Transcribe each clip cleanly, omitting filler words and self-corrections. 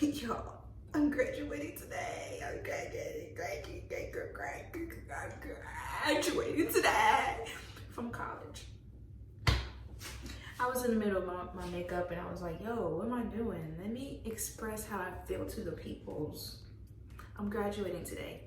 Y'all, I'm graduating today. I'm graduating today from college. I was in the middle of my makeup and I was like, yo, what am I doing? Let me express how I feel to the peoples. I'm graduating today.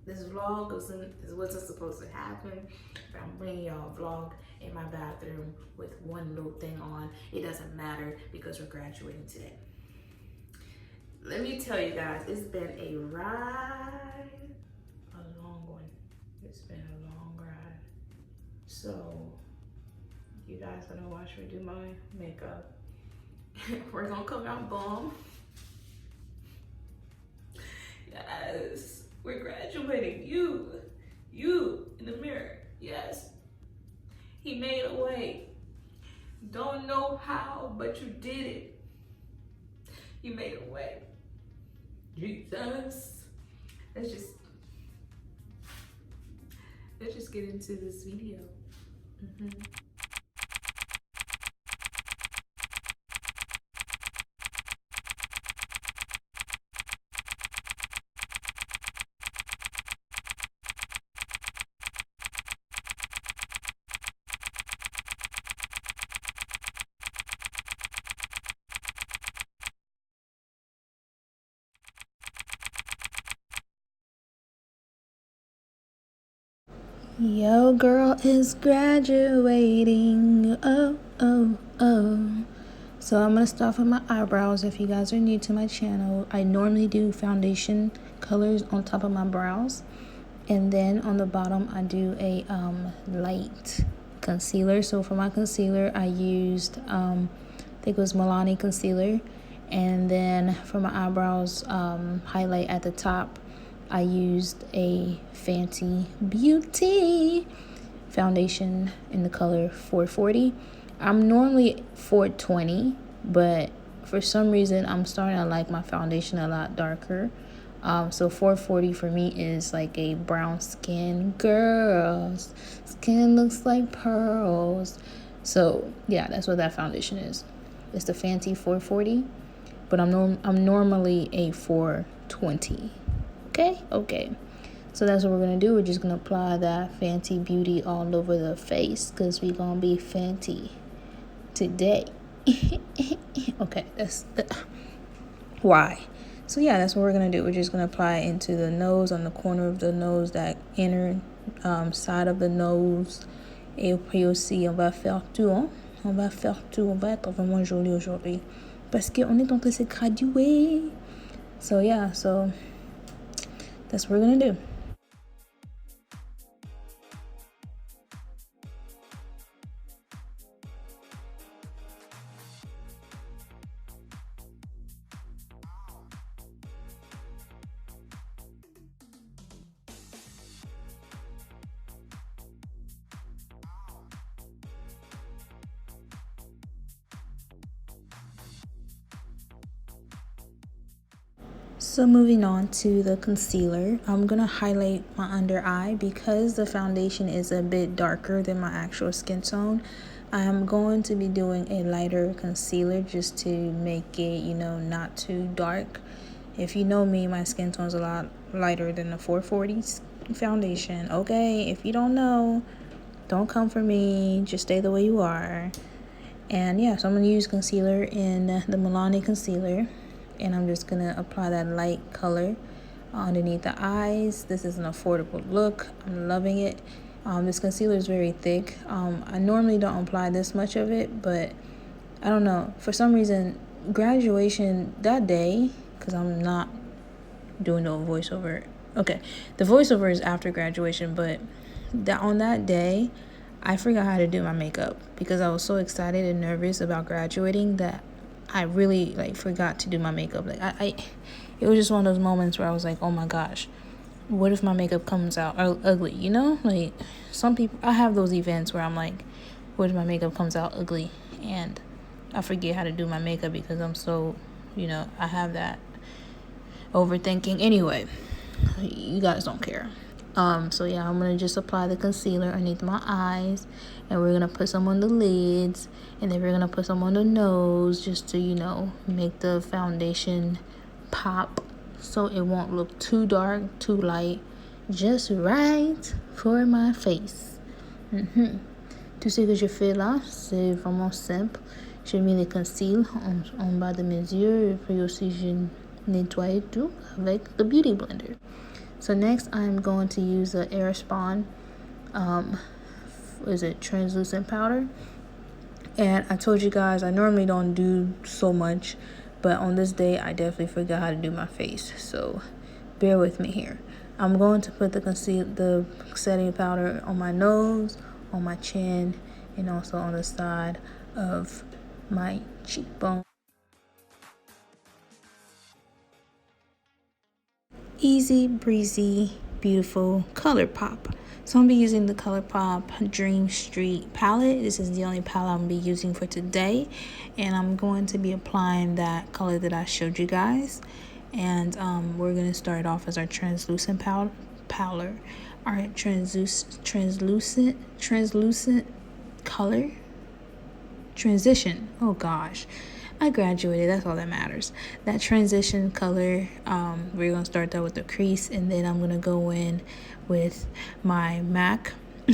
This vlog wasn't supposed to happen, but I'm bringing y'all a vlog in my bathroom with one little thing on. It doesn't matter because we're graduating today. Let me tell you guys, it's been a ride, a long one. It's been a long ride. So you guys gonna watch me do my makeup. We're gonna come out bomb. Yes, we're graduating. You in the mirror. Yes, he made a way. Don't know how, but you did it. You made a way. Jesus. Let's just get into this video. Yo, girl is graduating. Oh, oh, oh. So I'm gonna start with my eyebrows. If you guys are new to my channel, I normally do foundation colors on top of my brows, and then on the bottom I do a light concealer. So for my concealer I used I think it was Milani concealer, and then for my eyebrows highlight at the top I used a Fenty Beauty foundation in the color 440. I'm normally 420, but for some reason I'm starting to like my foundation a lot darker. So 440 for me is like a brown skin girl's skin looks like pearls. So yeah, that's what that foundation is. It's the Fenty 440, but I'm normally a 420. Okay, so that's what we're gonna do. We're just gonna apply that Fenty Beauty all over the face because we're gonna be Fenty today. Okay, that's why. So yeah, that's what we're gonna do. We're just gonna apply it into the nose, on the corner of the nose, that inner side of the nose. Et puis aussi, on va faire tout, hein? On va être vraiment joli aujourd'hui parce qu'on est en train de se graduer. So yeah, so that's what we're gonna do. So moving on to the concealer, I'm going to highlight my under eye because the foundation is a bit darker than my actual skin tone. I'm going to be doing a lighter concealer just to make it, not too dark. If you know me, my skin tone is a lot lighter than the 440s foundation. Okay, if you don't know, don't come for me. Just stay the way you are. And yeah, so I'm going to use concealer in the Milani concealer. And I'm just going to apply that light color underneath the eyes. This is an affordable look. I'm loving it. This concealer is very thick. I normally don't apply this much of it, but I don't know. For some reason, graduation that day, because I'm not doing no voiceover. Okay, the voiceover is after graduation, but on that day, I forgot how to do my makeup because I was so excited and nervous about graduating that I really forgot to do my makeup. It was just one of those moments where I was like, oh my gosh, what if my makeup comes out ugly? Some people, I have those events where I'm like, what if my makeup comes out ugly? And I forget how to do my makeup because I'm so, I have that overthinking. Anyway, you guys don't care. So yeah, I'm gonna just apply the concealer underneath my eyes, and we're gonna put some on the lids, and then we're gonna put some on the nose just to make the foundation pop, so it won't look too dark, too light, just right for my face. Tout ce que je fais là, c'est vraiment simple. Je mets les conceal en bas de mes yeux, et puis aussi je nettoie tout avec the beauty blender. So next I'm going to use the AirSpun, is it translucent powder? And I told you guys I normally don't do so much, but on this day I definitely forgot how to do my face, so bear with me here. I'm going to put the setting powder on my nose, on my chin, and also on the side of my cheekbone. Easy breezy, beautiful ColourPop. So I'm gonna be using the ColourPop Dream Street palette. This is the only palette I'm gonna be using for today, and I'm going to be applying that color that I showed you guys. And we're gonna start off as our translucent powder. Our translucent color. Transition. Oh gosh, I graduated, that's all that matters. That transition color, we're gonna start that with the crease, and then I'm gonna go in with my MAC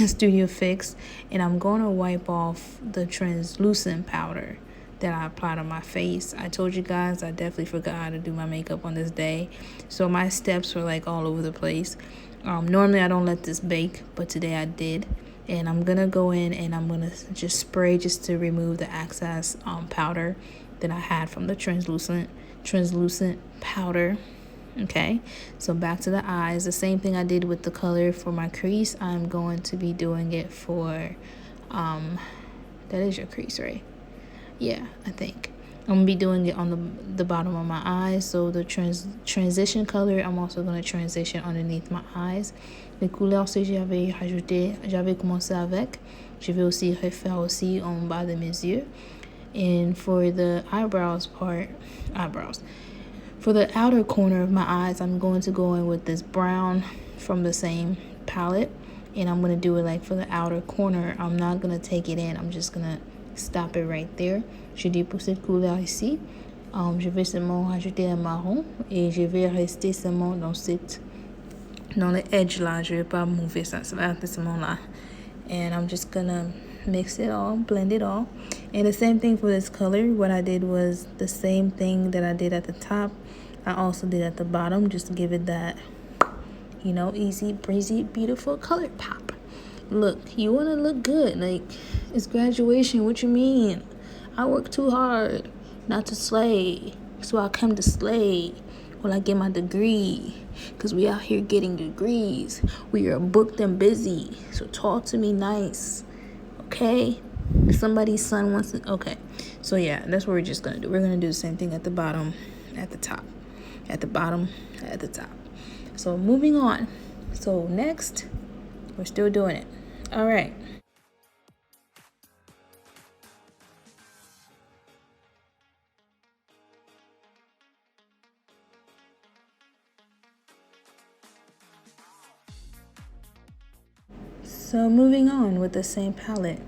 Studio Fix, and I'm gonna wipe off the translucent powder that I applied on my face. I told you guys I definitely forgot how to do my makeup on this day, so my steps were like all over the place. Normally I don't let this bake, but today I did. And I'm gonna go in and I'm gonna just spray just to remove the excess powder that I had from the translucent powder. Okay, so back to the eyes. The same thing I did with the color for my crease, I'm going to be doing it for that is your crease, right? Yeah, I think I'm gonna be doing it on the bottom of my eyes. So the transition color, I'm also gonna transition underneath my eyes. Les couleurs que j'avais commencé avec, je vais aussi refaire aussi en bas de mes yeux. And for the for the outer corner of my eyes, I'm going to go in with this brown from the same palette, and I'm gonna do it like for the outer corner. I'm not gonna take it in, I'm just gonna stop it right there. Je dépose cette couleur ici. Je vais seulement rajouter un marron et je vais rester seulement dans le edge là. Je vais pas mouver ça. Ça va rester seulement là. And I'm just gonna mix it all, blend it all. And the same thing for this color. What I did was the same thing that I did at the top, I also did at the bottom, just to give it that, you know, easy breezy beautiful color pop. Look, you want to look good, like it's graduation. What you mean? I work too hard not to slay, so I come to slay when I get my degree, because we out here getting degrees. We are booked and busy, so talk to me nice, okay? Somebody's son wants to, okay. So yeah, that's what we're just gonna do. We're gonna do the same thing at the bottom, at the top, at the bottom, at the top. So moving on. So next, we're still doing it. All right. So moving on with the same palette.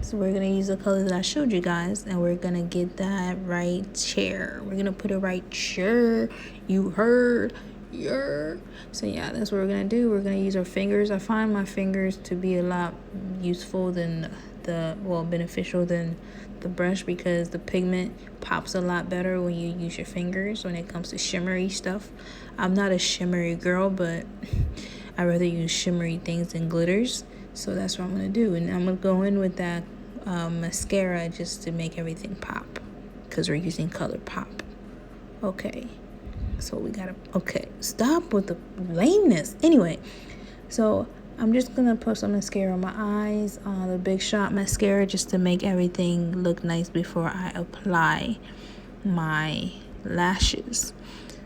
So we're going to use the color that I showed you guys, and we're going to get that right chair. We're going to put it right chair. You heard? Yeah. So yeah, that's what we're going to do. We're going to use our fingers. I find my fingers to be a lot useful than beneficial than the brush, because the pigment pops a lot better when you use your fingers when it comes to shimmery stuff. I'm not a shimmery girl, but I rather use shimmery things than glitters. So that's what I'm going to do. And I'm going to go in with that mascara just to make everything pop, because we're using ColourPop. Okay. So we got to, okay, stop with the lameness. Anyway, so I'm just going to put some mascara on my eyes, the Big Shot mascara, just to make everything look nice before I apply my lashes.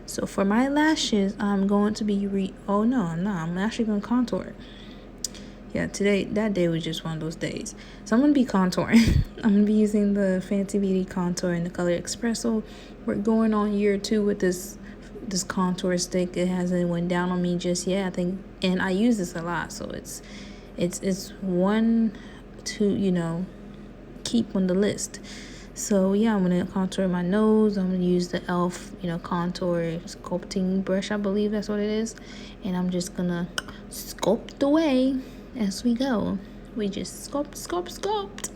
So for my lashes, I'm going to be I'm actually going to contour. Yeah, that day was just one of those days. So I'm going to be contouring. I'm going to be using the Fenty Beauty contour in the color Espresso. We're going on year 2 with this contour stick. It hasn't went down on me just yet, I think, and I use this a lot, so it's one to, you know, keep on the list. So yeah, I'm gonna contour my nose. I'm gonna use the e.l.f. Contour sculpting brush, I believe that's what it is, and I'm just gonna sculpt away as we go. We just sculpt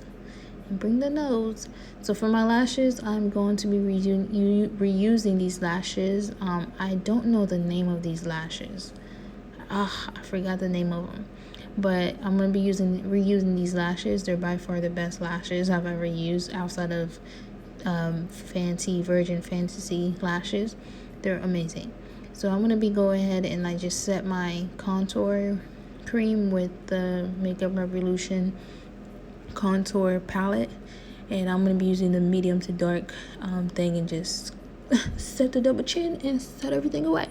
and bring the nose. So for my lashes, I'm going to be reusing these lashes. I don't know the name of these lashes. I forgot the name of them, but I'm gonna be reusing these lashes. They're by far the best lashes I've ever used outside of Fenty Virgin Fantasy lashes. They're amazing. So I'm gonna be go ahead and like just set my contour cream with the Makeup Revolution contour palette, and I'm gonna be using the medium to dark thing and just set the double chin and set everything away.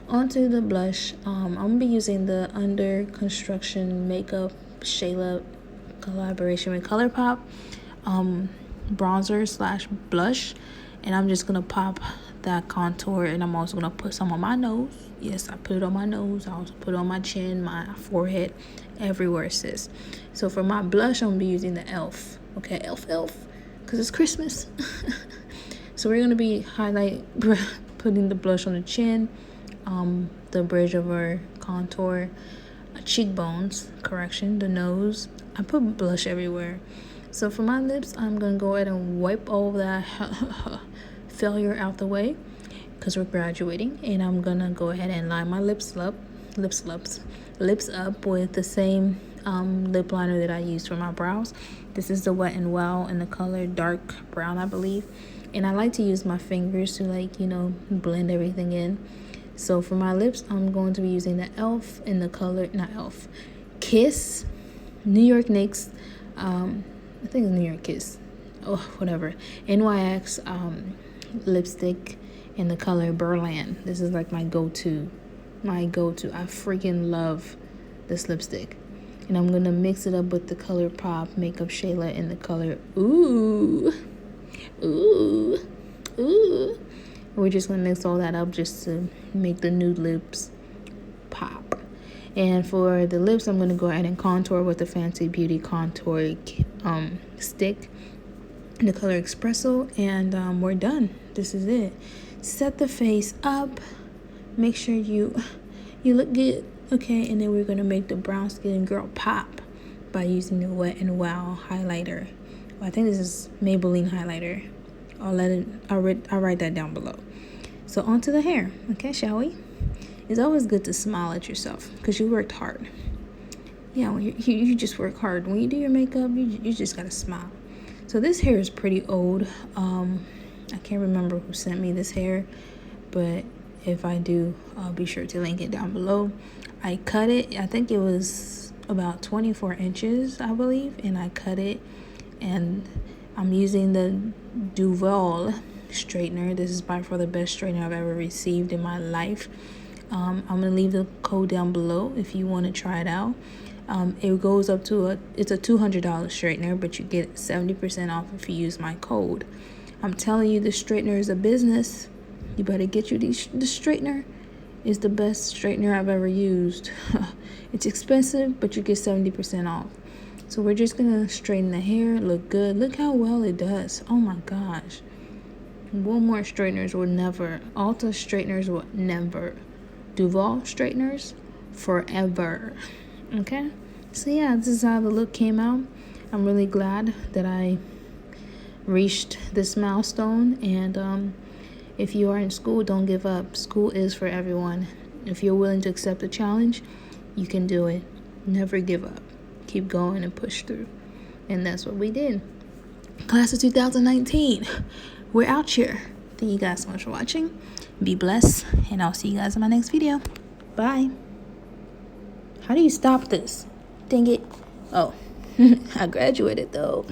Onto the blush. I'm gonna be using the Under Construction makeupshayla collaboration with ColourPop bronzer slash blush, and I'm just gonna pop that contour, and I'm also gonna put some on my nose. Yes, I put it on my nose. I also put it on my chin, my forehead, everywhere, sis. So for my blush, I'm gonna be using the e.l.f. Okay, e.l.f. because it's Christmas. So we're gonna be putting the blush on the chin, the bridge of our contour, cheekbones, the nose. I put blush everywhere. So for my lips, I'm gonna go ahead and wipe all that failure out the way because we're graduating, and I'm gonna go ahead and line my lips up with the same lip liner that I used for my brows. This is the Wet n Wild in the color dark brown, I believe, and I like to use my fingers to blend everything in. So for my lips, I'm going to be using the e.l.f. in the color, not e.l.f., Kiss, New York Knicks, I think it's New York Kiss, whatever, NYX lipstick in the color Berlin. This is like my go-to. I freaking love this lipstick. And I'm gonna mix it up with the ColourPop makeupshayla in the color oouu. We're just gonna mix all that up just to make the nude lips pop. And for the lips, I'm gonna go ahead and contour with the Fenty Beauty contour stick in the color Espresso, and we're done. This is it. Set the face up. Make sure you look good, okay? And then we're gonna make the brown skin girl pop by using the Wet n Wild highlighter. Well, I think this is Maybelline highlighter. I'll write that down below. So onto the hair, okay, shall we? It's always good to smile at yourself because you worked hard. Yeah, when you just work hard. When you do your makeup, you just gotta smile. So this hair is pretty old. I can't remember who sent me this hair, but if I do, I'll be sure to link it down below. I cut it, I think it was about 24 inches, I believe, and I cut it, and I'm using the Duval straightener. This is by far the best straightener I've ever received in my life. I'm gonna leave the code down below if you want to try it out. It goes up to it's a $200 straightener, but you get 70% off if you use my code. I'm telling you, this straightener is a business. You better get you this straightener. It's the best straightener I've ever used. It's expensive, but you get 70% off. So we're just gonna straighten the hair, look good. Look how well it does. Oh my gosh. Walmart straighteners will never. Ulta straighteners will never. Duval straighteners forever. Okay, so yeah, this is how the look came out. I'm really glad that I reached this milestone, and if you are in school, don't give up. School is for everyone. If you're willing to accept the challenge, you can do it. Never give up. Keep going and push through. And that's what we did. Class of 2019, we're out here. Thank you guys so much for watching. Be blessed, and I'll see you guys in my next video. Bye. How do you stop this? Dang it. Oh, I graduated though.